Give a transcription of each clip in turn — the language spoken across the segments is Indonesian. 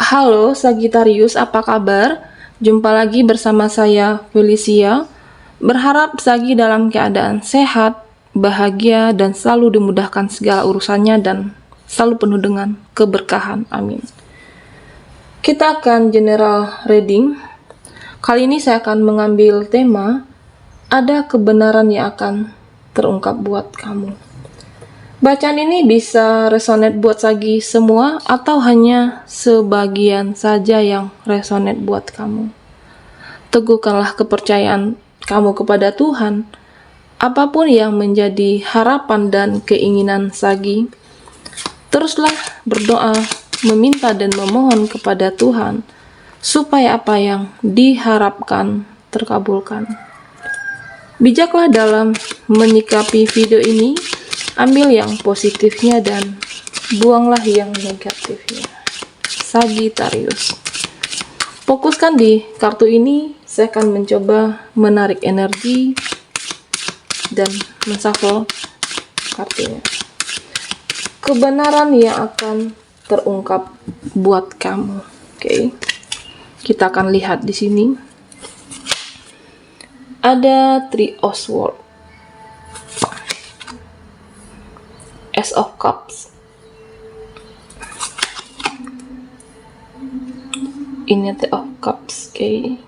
Halo Sagittarius, apa kabar? Jumpa lagi bersama saya Felicia. Berharap Sagi dalam keadaan sehat, bahagia, dan selalu dimudahkan segala urusannya dan selalu penuh dengan keberkahan. Amin. Kita akan general reading. Kali ini saya akan mengambil tema ada kebenaran yang akan terungkap buat kamu. Bacaan ini bisa resonate buat Sagi semua atau hanya sebagian saja yang resonate buat kamu. Teguhkanlah kepercayaan kamu kepada Tuhan. Apapun yang menjadi harapan dan keinginan Sagi, teruslah berdoa, meminta dan memohon kepada Tuhan supaya apa yang diharapkan terkabulkan. Bijaklah dalam menyikapi video ini. Ambil yang positifnya dan buanglah yang negatifnya. Sagittarius. Fokuskan di kartu ini. Saya akan mencoba menarik energi dan menshuffle kartunya. Kebenaran yang akan terungkap buat kamu. Oke. Kita akan lihat di sini. Ada Three of Swords. Ace of Cups. Ini The of Cups, okay.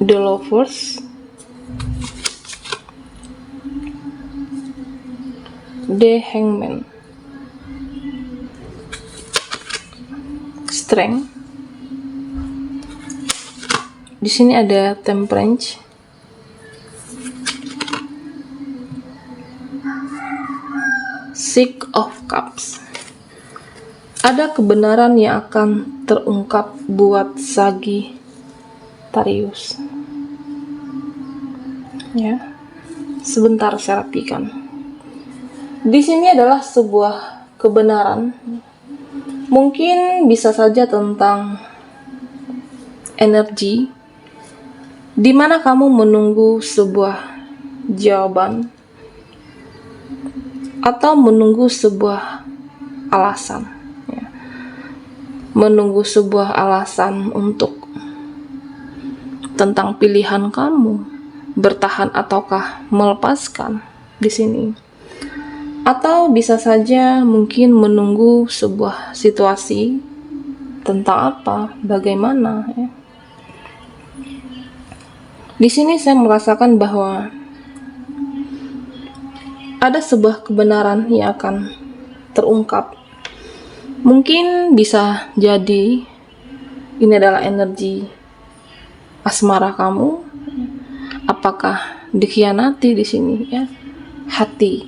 The Lovers. The Hangman. Strength. Di sini ada Temperance. Six of Cups. Ada kebenaran yang akan terungkap buat Sagittarius. Ya, sebentar saya rapikan. Di sini adalah sebuah kebenaran. Mungkin bisa saja tentang energi, di mana kamu menunggu sebuah jawaban atau menunggu sebuah alasan, ya. Menunggu sebuah alasan untuk tentang pilihan kamu bertahan ataukah melepaskan di sini, atau bisa saja mungkin menunggu sebuah situasi tentang apa, bagaimana, ya. Di sini saya merasakan bahwa ada sebuah kebenaran yang akan terungkap. Mungkin bisa jadi ini adalah energi asmara kamu. Apakah dikhianati di sini, ya? Hati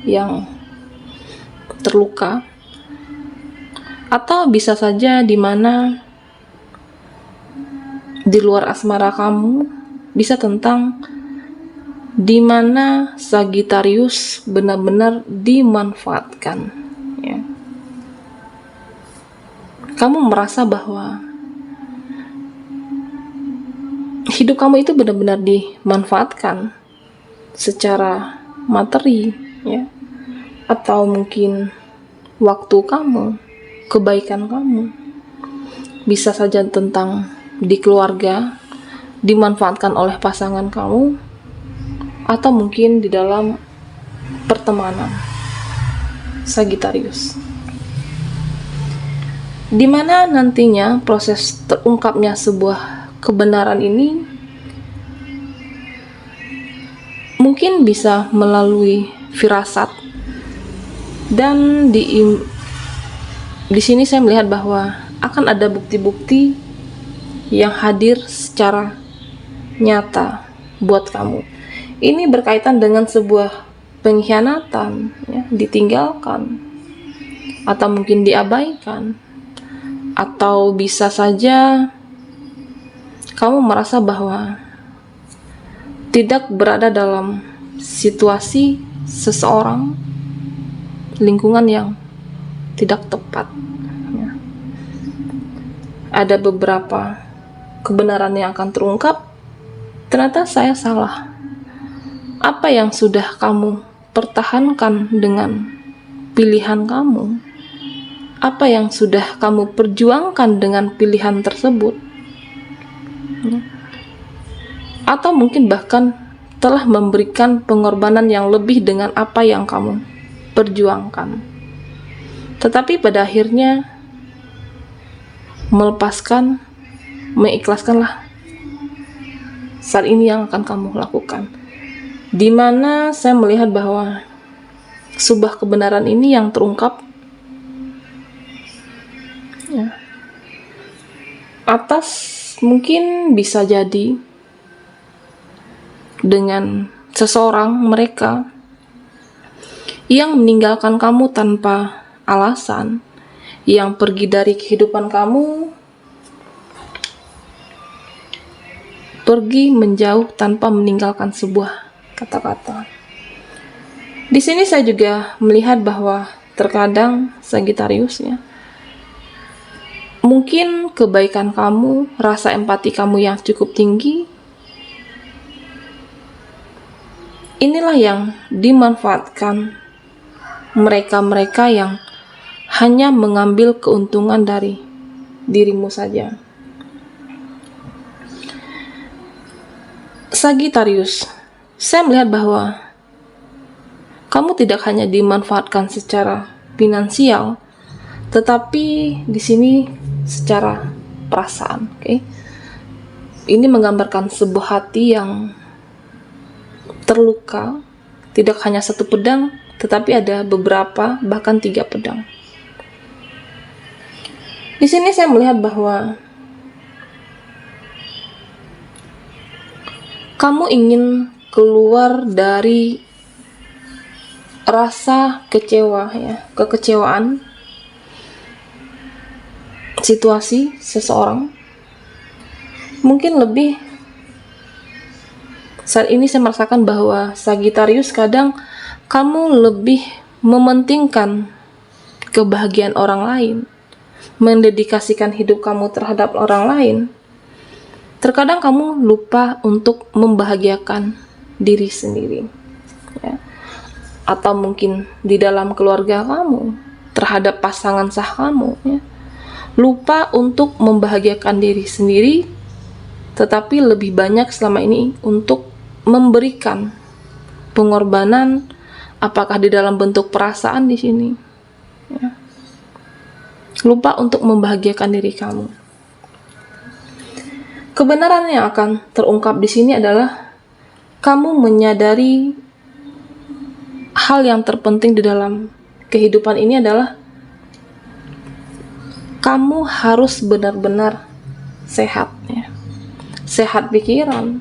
yang terluka. Atau bisa saja di mana di luar asmara kamu bisa tentang di mana Sagittarius benar-benar dimanfaatkan, ya. Kamu merasa bahwa hidup kamu itu benar-benar dimanfaatkan secara materi, ya, atau mungkin waktu kamu, kebaikan kamu. Bisa saja tentang di keluarga dimanfaatkan oleh pasangan kamu, atau mungkin di dalam pertemanan Sagittarius, di mana nantinya proses terungkapnya sebuah kebenaran ini mungkin bisa melalui firasat. Dan di sini saya melihat bahwa akan ada bukti-bukti yang hadir secara nyata buat kamu. Ini berkaitan dengan sebuah pengkhianatan, ya, ditinggalkan, atau mungkin diabaikan, atau bisa saja kamu merasa bahwa tidak berada dalam situasi seseorang, lingkungan yang tidak tepat, ya. Ada beberapa kebenaran yang akan terungkap. Ternyata saya salah. Apa yang sudah kamu pertahankan dengan pilihan kamu, apa yang sudah kamu perjuangkan dengan pilihan tersebut, atau mungkin bahkan telah memberikan pengorbanan yang lebih dengan apa yang kamu perjuangkan, tetapi pada akhirnya melepaskan, mengikhlaskanlah saat ini yang akan kamu lakukan. Dimana saya melihat bahwa sebuah kebenaran ini yang terungkap atas, mungkin bisa jadi dengan seseorang mereka yang meninggalkan kamu tanpa alasan, yang pergi dari kehidupan kamu, pergi menjauh tanpa meninggalkan sebuah kata-kata. Di sini saya juga melihat bahwa terkadang Sagittarius mungkin kebaikan kamu, rasa empati kamu yang cukup tinggi, inilah yang dimanfaatkan mereka-mereka yang hanya mengambil keuntungan dari dirimu saja. Sagittarius, saya melihat bahwa kamu tidak hanya dimanfaatkan secara finansial, tetapi di sini secara perasaan. Ini menggambarkan sebuah hati yang terluka, tidak hanya satu pedang, tetapi ada beberapa, bahkan 3 pedang. Di sini saya melihat bahwa kamu ingin keluar dari rasa kekecewaan situasi seseorang. Mungkin lebih saat ini saya merasakan bahwa Sagittarius kadang kamu lebih mementingkan kebahagiaan orang lain, mendedikasikan hidup kamu terhadap orang lain. Terkadang kamu lupa untuk membahagiakan diri sendiri, atau mungkin di dalam keluarga kamu, terhadap pasangan sah kamu, lupa untuk membahagiakan diri sendiri, tetapi lebih banyak selama ini untuk memberikan pengorbanan, apakah di dalam bentuk perasaan di sini, lupa untuk membahagiakan diri kamu. Kebenaran yang akan terungkap di sini adalah kamu menyadari hal yang terpenting di dalam kehidupan ini adalah kamu harus benar-benar sehat, sehat pikiran,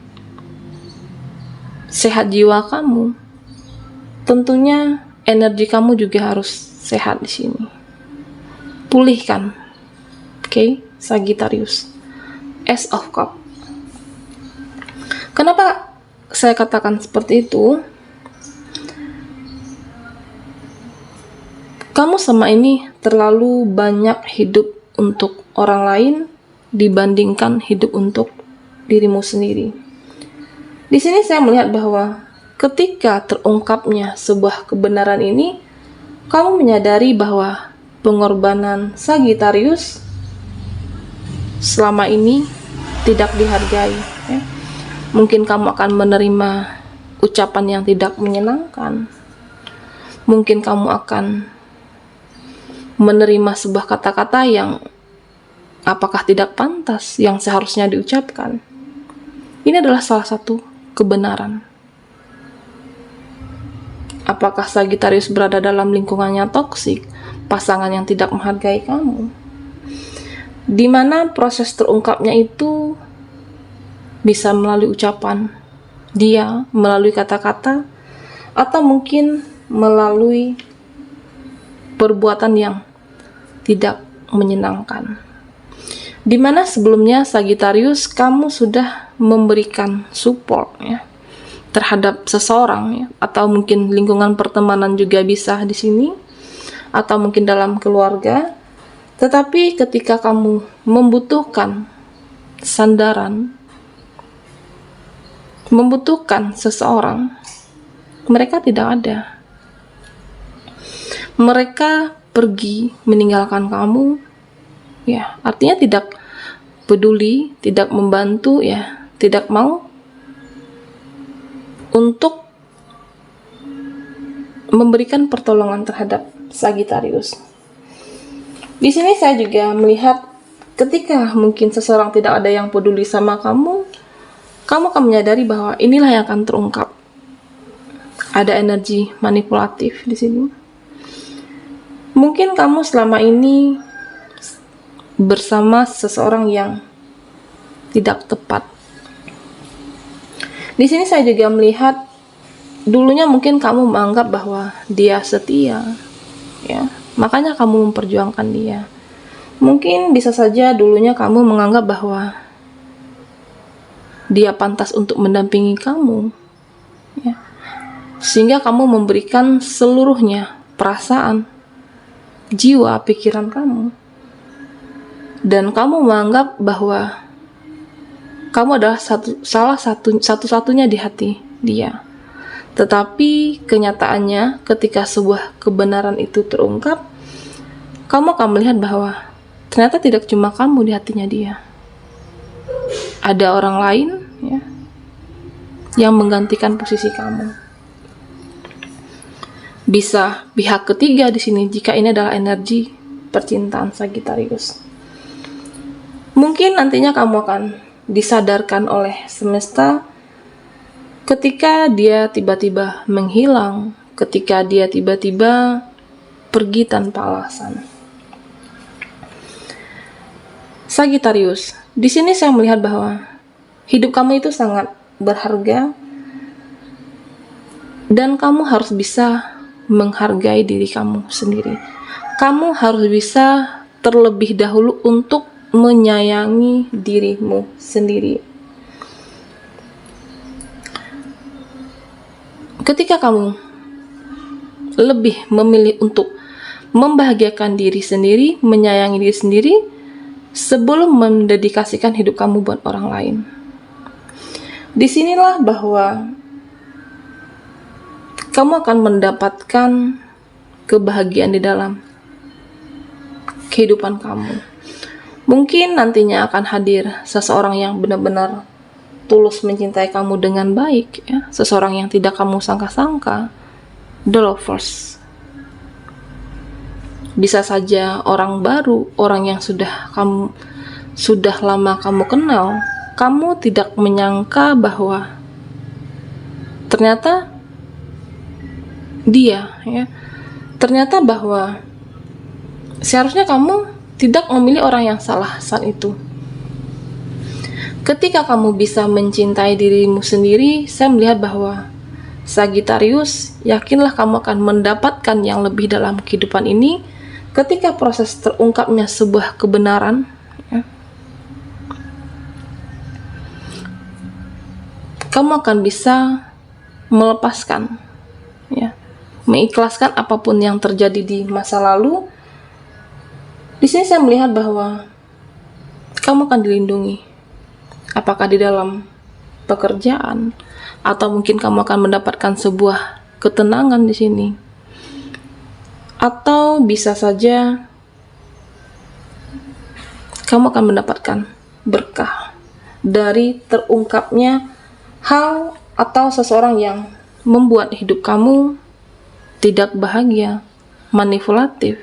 sehat jiwa kamu. Tentunya energi kamu juga harus sehat di sini. Pulihkan, Sagittarius. Ace of Cups. Kenapa saya katakan seperti itu? Kamu selama ini terlalu banyak hidup untuk orang lain dibandingkan hidup untuk dirimu sendiri. Di sini saya melihat bahwa ketika terungkapnya sebuah kebenaran ini, kamu menyadari bahwa pengorbanan Sagittarius selama ini tidak dihargai. Mungkin kamu akan menerima ucapan yang tidak menyenangkan. Mungkin kamu akan menerima sebuah kata-kata yang apakah tidak pantas, yang seharusnya diucapkan. Ini adalah salah satu kebenaran. Apakah Sagittarius berada dalam lingkungannya toksik, pasangan yang tidak menghargai kamu, di mana proses terungkapnya itu bisa melalui ucapan dia, melalui kata-kata, atau mungkin melalui perbuatan yang tidak menyenangkan. Di mana sebelumnya Sagittarius kamu sudah memberikan support terhadap seseorang, atau mungkin lingkungan pertemanan juga bisa di sini, atau mungkin dalam keluarga. Tetapi ketika kamu membutuhkan sandaran, membutuhkan seseorang, mereka tidak ada. Mereka pergi meninggalkan kamu, ya artinya tidak peduli, tidak membantu, ya tidak mau untuk memberikan pertolongan terhadap Sagittarius. Di sini saya juga melihat ketika mungkin seseorang tidak ada yang peduli sama kamu, kamu akan menyadari bahwa inilah yang akan terungkap. Ada energi manipulatif di sini. Mungkin kamu selama ini bersama seseorang yang tidak tepat. Di sini saya juga melihat dulunya mungkin kamu menganggap bahwa dia setia, ya, makanya kamu memperjuangkan dia. Mungkin bisa saja dulunya kamu menganggap bahwa dia pantas untuk mendampingi kamu, ya, sehingga kamu memberikan seluruhnya, perasaan, jiwa, pikiran kamu, dan kamu menganggap bahwa kamu adalah satu-satunya di hati dia. Tetapi kenyataannya ketika sebuah kebenaran itu terungkap, kamu akan melihat bahwa ternyata tidak cuma kamu di hatinya dia. Ada orang lain, ya, yang menggantikan posisi kamu. Bisa pihak ketiga di sini jika ini adalah energi percintaan Sagittarius. Mungkin nantinya kamu akan disadarkan oleh semesta ketika dia tiba-tiba menghilang, ketika dia tiba-tiba pergi tanpa alasan. Sagittarius, di sini saya melihat bahwa hidup kamu itu sangat berharga dan kamu harus bisa menghargai diri kamu sendiri. Kamu harus bisa terlebih dahulu untuk menyayangi dirimu sendiri. Ketika kamu lebih memilih untuk membahagiakan diri sendiri, menyayangi diri sendiri, sebelum mendedikasikan hidup kamu buat orang lain. Disinilah bahwa kamu akan mendapatkan kebahagiaan di dalam kehidupan kamu. Mungkin nantinya akan hadir seseorang yang benar-benar tulus mencintai kamu dengan baik, ya. Seseorang yang tidak kamu sangka-sangka, the lovers. Bisa saja orang baru, orang yang sudah lama kamu kenal. Kamu tidak menyangka bahwa ternyata dia, ya, ternyata bahwa seharusnya kamu tidak memilih orang yang salah saat itu. Ketika kamu bisa mencintai dirimu sendiri, saya melihat bahwa Sagittarius, yakinlah kamu akan mendapatkan yang lebih dalam kehidupan ini. Ketika proses terungkapnya sebuah kebenaran, ya, kamu akan bisa melepaskan, ya, mengikhlaskan apapun yang terjadi di masa lalu. Di sini saya melihat bahwa kamu akan dilindungi. Apakah di dalam pekerjaan, atau mungkin kamu akan mendapatkan sebuah ketenangan di sini, atau bisa saja kamu akan mendapatkan berkah dari terungkapnya hal atau seseorang yang membuat hidup kamu tidak bahagia, manipulatif.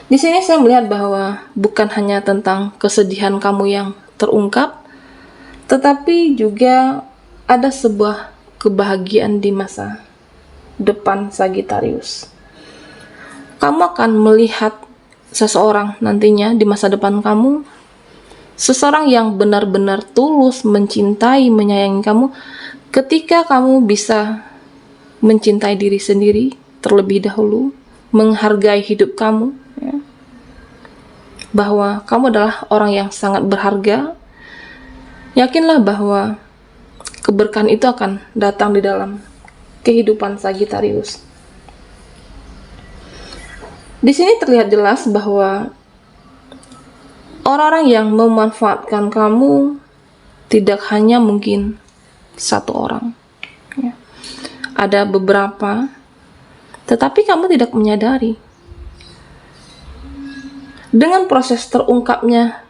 Di sini saya melihat bahwa bukan hanya tentang kesedihan kamu yang terungkap, tetapi juga ada sebuah kebahagiaan di masa depan Sagittarius. Kamu akan melihat seseorang nantinya di masa depan kamu, seseorang yang benar-benar tulus mencintai, menyayangi kamu, ketika kamu bisa mencintai diri sendiri terlebih dahulu, menghargai hidup kamu, ya, bahwa kamu adalah orang yang sangat berharga. Yakinlah bahwa keberkahan itu akan datang di dalam kehidupan Sagittarius. Di sini terlihat jelas bahwa orang-orang yang memanfaatkan kamu tidak hanya mungkin satu orang, ya. Ada beberapa tetapi kamu tidak menyadari. Dengan proses terungkapnya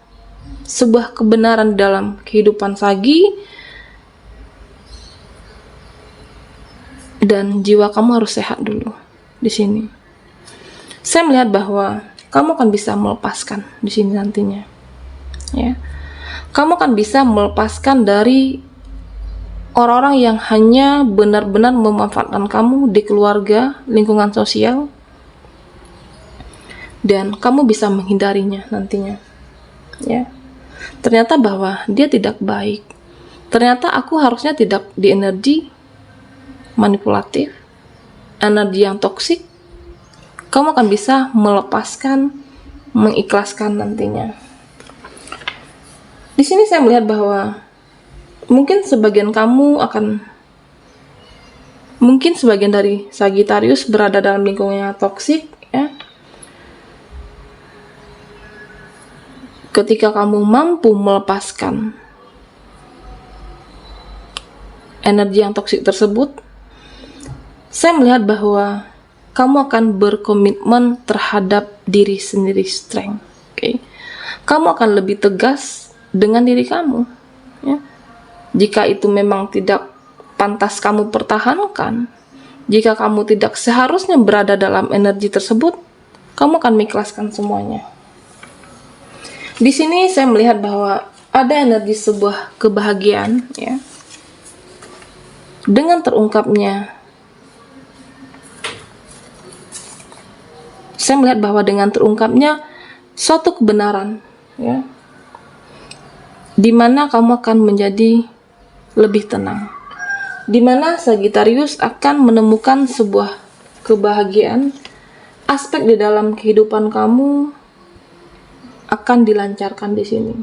sebuah kebenaran dalam kehidupan Sagi, dan jiwa kamu harus sehat dulu di sini. Saya melihat bahwa kamu akan bisa melepaskan di sini nantinya. Ya. Kamu akan bisa melepaskan dari orang-orang yang hanya benar-benar memanfaatkan kamu di keluarga, lingkungan sosial, dan kamu bisa menghindarinya nantinya. Ya. Ternyata bahwa dia tidak baik. Ternyata aku harusnya tidak di energi manipulatif, energi yang toksik. Kamu akan bisa melepaskan, mengikhlaskan nantinya. Di sini saya melihat bahwa mungkin sebagian dari Sagittarius berada dalam lingkungan yang toksik, ya. Ketika kamu mampu melepaskan energi yang toksik tersebut, saya melihat bahwa kamu akan berkomitmen terhadap diri sendiri, strength. Okay? Kamu akan lebih tegas dengan diri kamu. Ya. Jika itu memang tidak pantas kamu pertahankan, jika kamu tidak seharusnya berada dalam energi tersebut, kamu akan mengikhlaskan semuanya. Di sini saya melihat bahwa ada energi sebuah kebahagiaan, ya. Dengan terungkapnya, saya melihat bahwa dengan terungkapnya suatu kebenaran, ya, di mana kamu akan menjadi lebih tenang, di mana Sagittarius akan menemukan sebuah kebahagiaan, aspek di dalam kehidupan kamu akan dilancarkan di sini.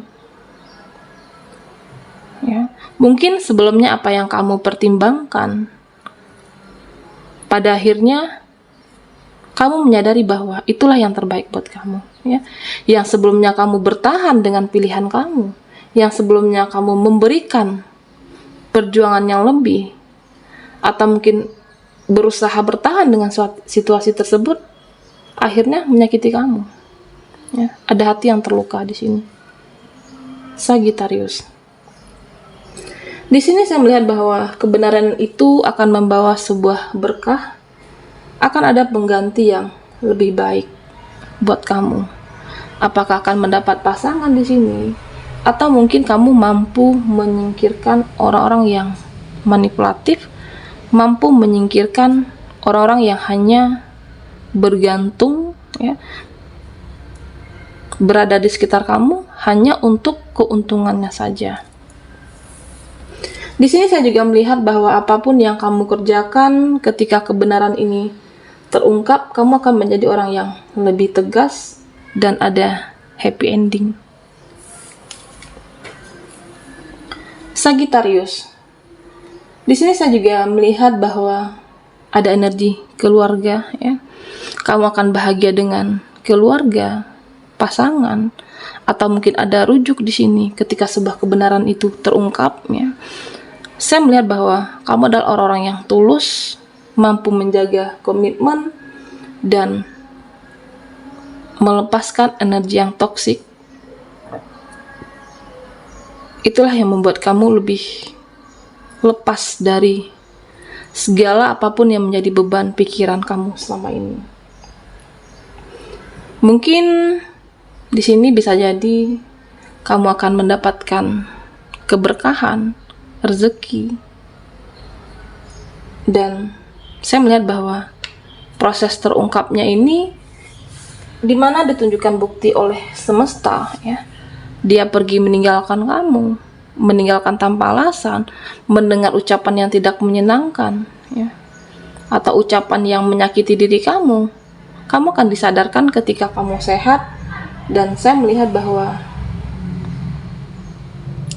Ya, mungkin sebelumnya apa yang kamu pertimbangkan, pada akhirnya kamu menyadari bahwa itulah yang terbaik buat kamu. Ya, yang sebelumnya kamu bertahan dengan pilihan kamu, yang sebelumnya kamu memberikan perjuangan yang lebih, atau mungkin berusaha bertahan dengan situasi tersebut, akhirnya menyakiti kamu. Ya, ada hati yang terluka di sini. Sagittarius. Di sini saya melihat bahwa kebenaran itu akan membawa sebuah berkah, akan ada pengganti yang lebih baik buat kamu. Apakah akan mendapat pasangan di sini, atau mungkin kamu mampu menyingkirkan orang-orang yang manipulatif, mampu menyingkirkan orang-orang yang hanya bergantung, ya, berada di sekitar kamu hanya untuk keuntungannya saja. Di sini saya juga melihat bahwa apapun yang kamu kerjakan ketika kebenaran ini terungkap, kamu akan menjadi orang yang lebih tegas dan ada happy ending. Sagittarius. Di sini saya juga melihat bahwa ada energi keluarga, ya. Kamu akan bahagia dengan keluarga, pasangan, atau mungkin ada rujuk di sini ketika sebuah kebenaran itu terungkap, ya. Saya melihat bahwa kamu adalah orang-orang yang tulus, mampu menjaga komitmen dan melepaskan energi yang toksik. Itulah yang membuat kamu lebih lepas dari segala apapun yang menjadi beban pikiran kamu selama ini. Mungkin di sini bisa jadi kamu akan mendapatkan keberkahan, rezeki, dan saya melihat bahwa proses terungkapnya ini dimana ditunjukkan bukti oleh semesta, ya. Dia pergi meninggalkan kamu, meninggalkan tanpa alasan, mendengar ucapan yang tidak menyenangkan, ya, atau ucapan yang menyakiti diri kamu. Kamu akan disadarkan ketika kamu sehat, dan saya melihat bahwa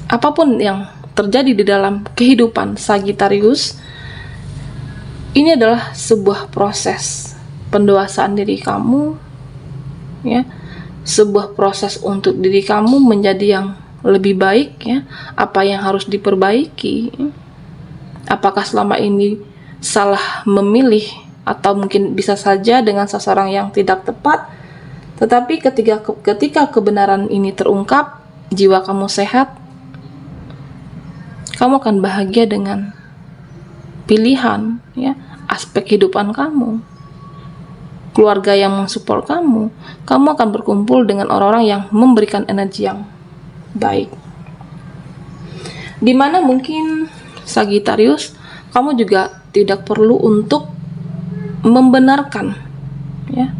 apapun yang terjadi di dalam kehidupan Sagittarius ini adalah sebuah proses pendewasaan diri kamu, ya, sebuah proses untuk diri kamu menjadi yang lebih baik, ya. Apa yang harus diperbaiki, apakah selama ini salah memilih atau mungkin bisa saja dengan seseorang yang tidak tepat. Tetapi ketika kebenaran ini terungkap, jiwa kamu sehat, kamu akan bahagia dengan pilihan, ya, aspek kehidupan kamu, keluarga yang mensupport kamu. Kamu akan berkumpul dengan orang-orang yang memberikan energi yang baik. Dimana mungkin Sagittarius, kamu juga tidak perlu untuk membenarkan, ya,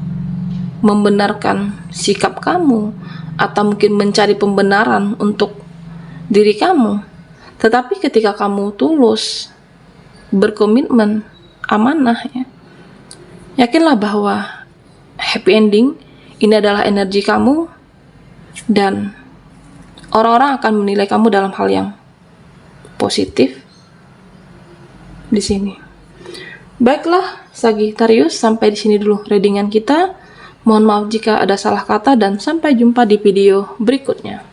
membenarkan sikap kamu atau mungkin mencari pembenaran untuk diri kamu. Tetapi ketika kamu tulus, berkomitmen, amanah, ya, yakinlah bahwa happy ending ini adalah energi kamu, dan orang-orang akan menilai kamu dalam hal yang positif di sini. Baiklah Sagittarius, sampai di sini dulu readingan kita. Mohon maaf jika ada salah kata dan sampai jumpa di video berikutnya.